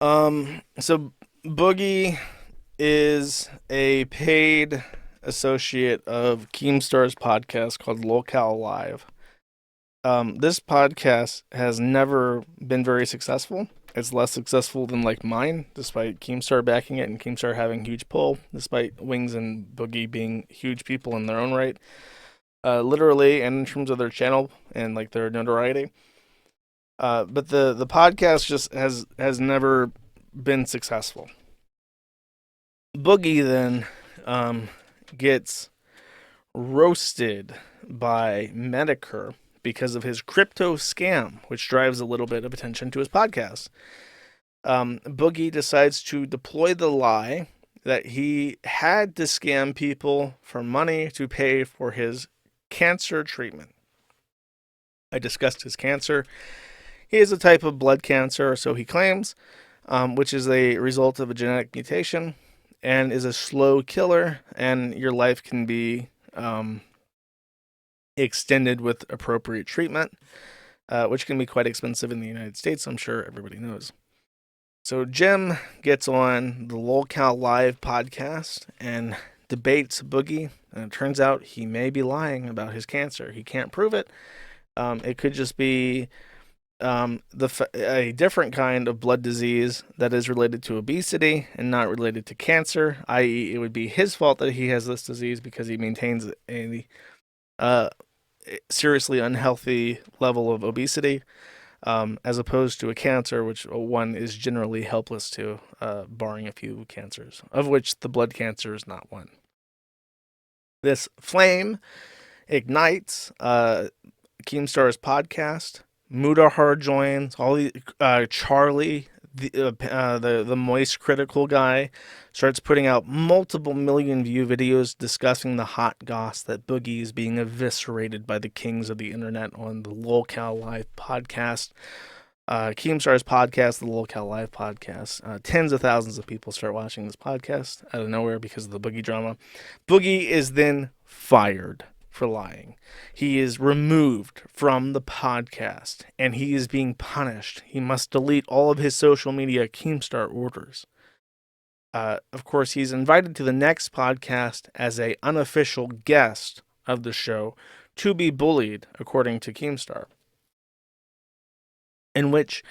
So Boogie is a paid associate of Keemstar's podcast called Locale Live. This podcast has never been very successful. It's less successful than like mine, despite Keemstar backing it and Keemstar having huge pull, despite Wings and Boogie being huge people in their own right, literally and in terms of their channel and like their notoriety. But the podcast just has never been successful. Boogie then gets roasted by Medicare because of his crypto scam, which drives a little bit of attention to his podcast. Boogie decides to deploy the lie that he had to scam people for money to pay for his cancer treatment. I discussed his cancer. He has a type of blood cancer, so he claims, which is a result of a genetic mutation and is a slow killer, and your life can be extended with appropriate treatment, which can be quite expensive in the United States, I'm sure everybody knows. So Jim gets on the Lolcow Live podcast and debates Boogie, and it turns out he may be lying about his cancer. He can't prove it. It could just be a different kind of blood disease that is related to obesity and not related to cancer, i.e., it would be his fault that he has this disease because he maintains a seriously unhealthy level of obesity, as opposed to a cancer, which one is generally helpless to, barring a few cancers, of which the blood cancer is not one. This flame ignites Keemstar's podcast. Mudahar joins. All the Charlie, the moist critical guy, starts putting out multiple million view videos discussing the hot goss that Boogie is being eviscerated by the kings of the internet on the Lolcow Live podcast. Keemstar's podcast, the Lolcow Live podcast. Tens of thousands of people start watching this podcast out of nowhere because of the Boogie drama. Boogie is then fired for lying. He is removed from the podcast and he is being punished. He must delete all of his social media Keemstar orders. Of course, he's invited to the next podcast as a unofficial guest of the show to be bullied, according to Keemstar, in which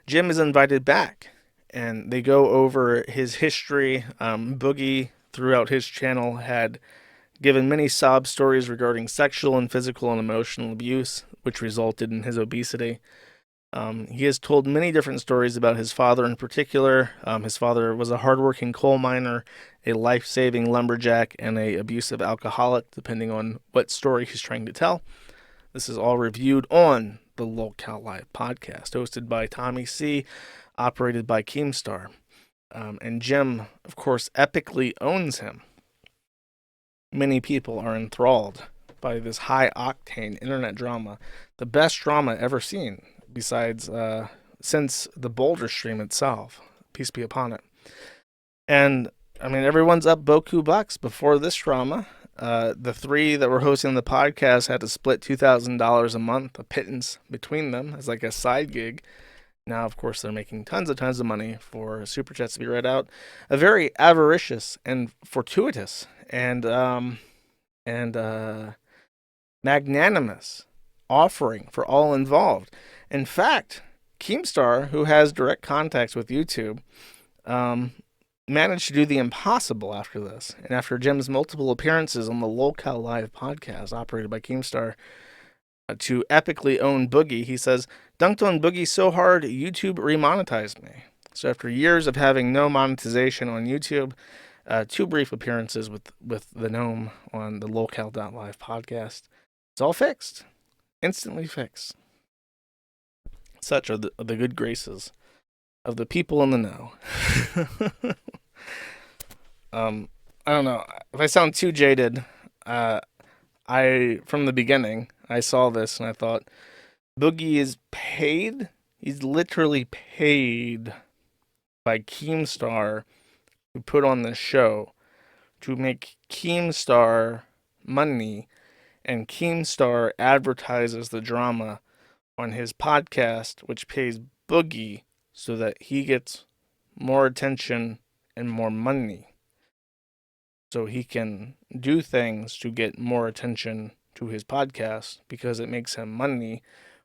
Jim is invited back and they go over his history. Boogie, throughout his channel, had given many sob stories regarding sexual and physical and emotional abuse, which resulted in his obesity. He has told many different stories about his father in particular. His father was a hardworking coal miner, a life-saving lumberjack, and an abusive alcoholic, depending on what story he's trying to tell. This is all reviewed on the Lolcow Live podcast, hosted by Tommy C., operated by Keemstar. And Jim, of course, epically owns him. Many people are enthralled by this high-octane internet drama, the best drama ever seen, besides since the Boulder stream itself. Peace be upon it. And I mean, everyone's up Boku bucks before this drama. The three that were hosting the podcast had to split $2,000 a month, a pittance between them, as like a side gig. Now, of course, they're making tons of money for super chats to be read out. A very avaricious and fortuitous and magnanimous offering for all involved. In fact, Keemstar, who has direct contacts with YouTube, managed to do the impossible after this. And after Jim's multiple appearances on the Lolcow Live podcast, operated by Keemstar, to epically own Boogie, he says, "Dunked on Boogie so hard, YouTube remonetized me." So after years of having no monetization on YouTube, two brief appearances with the gnome on the Lolcow.live podcast, it's all fixed. Instantly fixed. Such are the good graces of the people in the know. I don't know. If I sound too jaded, from the beginning, I saw this and I thought, Boogie is paid. He's literally paid by Keemstar to put on this show to make Keemstar money, and Keemstar advertises the drama on his podcast, which pays Boogie so that he gets more attention and more money. So he can do things to get more attention to his podcast because it makes him money,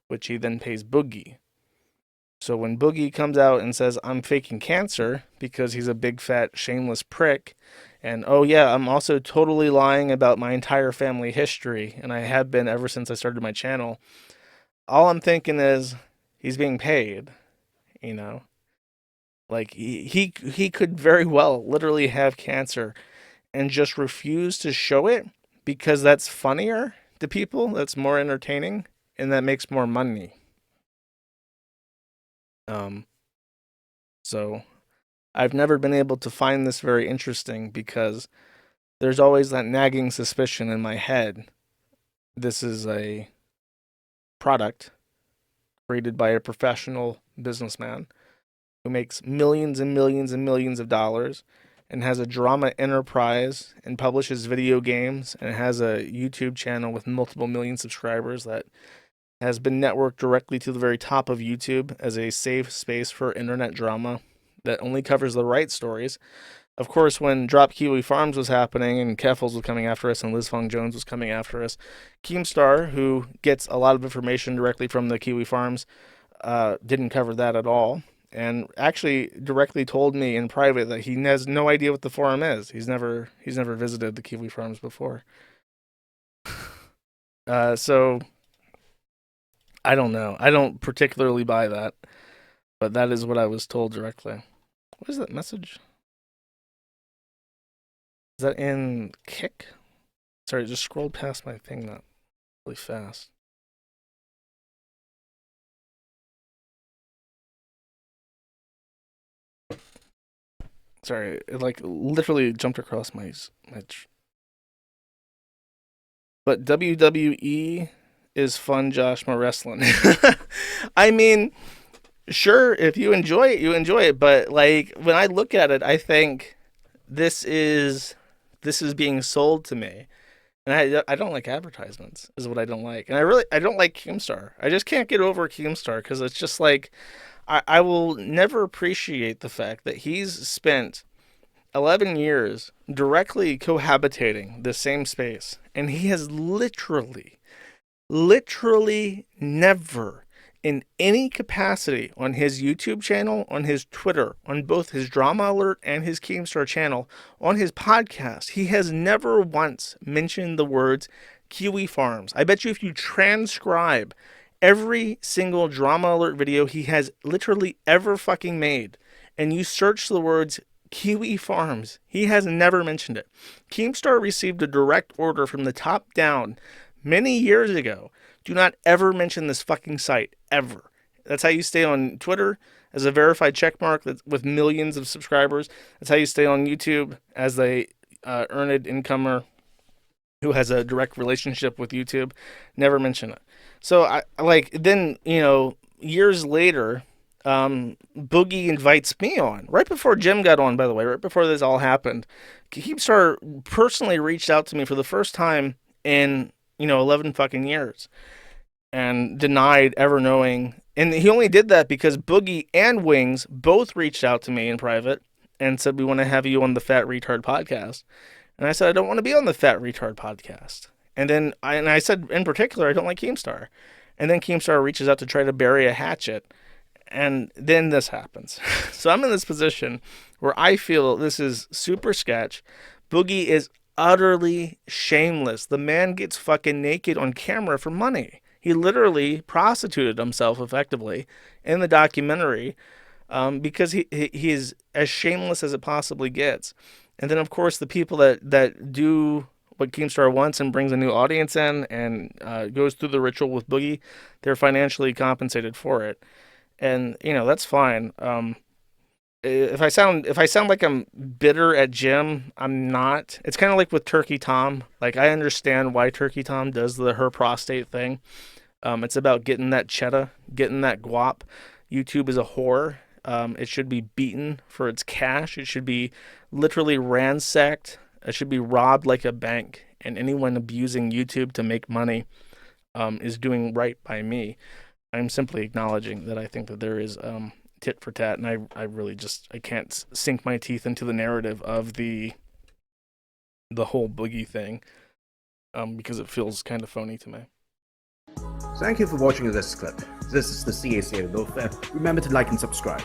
which he then pays Boogie. So when Boogie comes out and says, I'm faking cancer because he's a big, fat, shameless prick, and oh yeah, I'm also totally lying about my entire family history, and I have been ever since I started my channel, all I'm thinking is he's being paid, you know? Like, he could very well literally have cancer and just refuse to show it because that's funnier to people, that's more entertaining, and that makes more money. Um, so I've never been able to find this very interesting because there's always that nagging suspicion in my head. This is a product created by a professional businessman who makes millions and millions and millions of dollars and has a drama enterprise and publishes video games and has a YouTube channel with multiple million subscribers that has been networked directly to the very top of YouTube as a safe space for internet drama that only covers the right stories. Of course, when Drop Kiwi Farms was happening and Keffels was coming after us and Liz Fong Jones was coming after us, Keemstar, who gets a lot of information directly from the Kiwi Farms, didn't cover that at all. And actually directly told me in private that he has no idea what the forum is. He's never visited the Kiwi Farms before. So I don't know. I don't particularly buy that, but that is what I was told directly. What is that message? Is that in Kick? Sorry, I just scrolled past my thing not really fast. Sorry, it like literally jumped across my. But WWE is fun, Josh. More wrestling. I mean, sure, if you enjoy it, you enjoy it. But like when I look at it, I think this is being sold to me, and I don't like advertisements. Is what I don't like, and I don't like Keemstar. I just can't get over Keemstar because it's just like I will never appreciate the fact that he's spent 11 years directly cohabitating the same space, and he has literally never in any capacity on his YouTube channel, on his Twitter, on both his Drama Alert and his Keemstar channel, on his podcast, he has never once mentioned the words Kiwi Farms. I bet you if you transcribe every single Drama Alert video he has literally ever fucking made, and you search the words Kiwi Farms, he has never mentioned it. Keemstar received a direct order from the top down many years ago. Do not ever mention this fucking site, ever. That's how you stay on Twitter as a verified checkmark with millions of subscribers. That's how you stay on YouTube as a earned incomer who has a direct relationship with YouTube. Never mention it. So I like then, years later, Boogie invites me on right before Jim got on, by the way, right before this all happened. Keemstar personally reached out to me for the first time in 11 fucking years and denied ever knowing. And he only did that because Boogie and Wings both reached out to me in private and said, we want to have you on the Fat Retard podcast. And I said, I don't want to be on the Fat Retard podcast. And then I said, in particular, I don't like Keemstar. And then Keemstar reaches out to try to bury a hatchet. And then this happens. So I'm in this position where I feel this is super sketch. Boogie is utterly shameless. The man gets fucking naked on camera for money. He literally prostituted himself effectively in the documentary because he is as shameless as it possibly gets. And then, of course, the people that do what Keemstar wants and brings a new audience in and goes through the ritual with Boogie, they're financially compensated for it. And, that's fine. If I sound like I'm bitter at Jim, I'm not. It's kind of like with Turkey Tom. Like, I understand why Turkey Tom does her prostate thing. It's about getting that cheddar, getting that guap. YouTube is a whore. It should be beaten for its cash. It should be literally ransacked. It should be robbed like a bank. And anyone abusing YouTube to make money is doing right by me. I'm simply acknowledging that I think that there is tit for tat, and I really just I can't sink my teeth into the narrative of the whole Boogie thing, because it feels kind of phony to me. Thank you for watching this clip. This is the CACA. Remember to like and subscribe.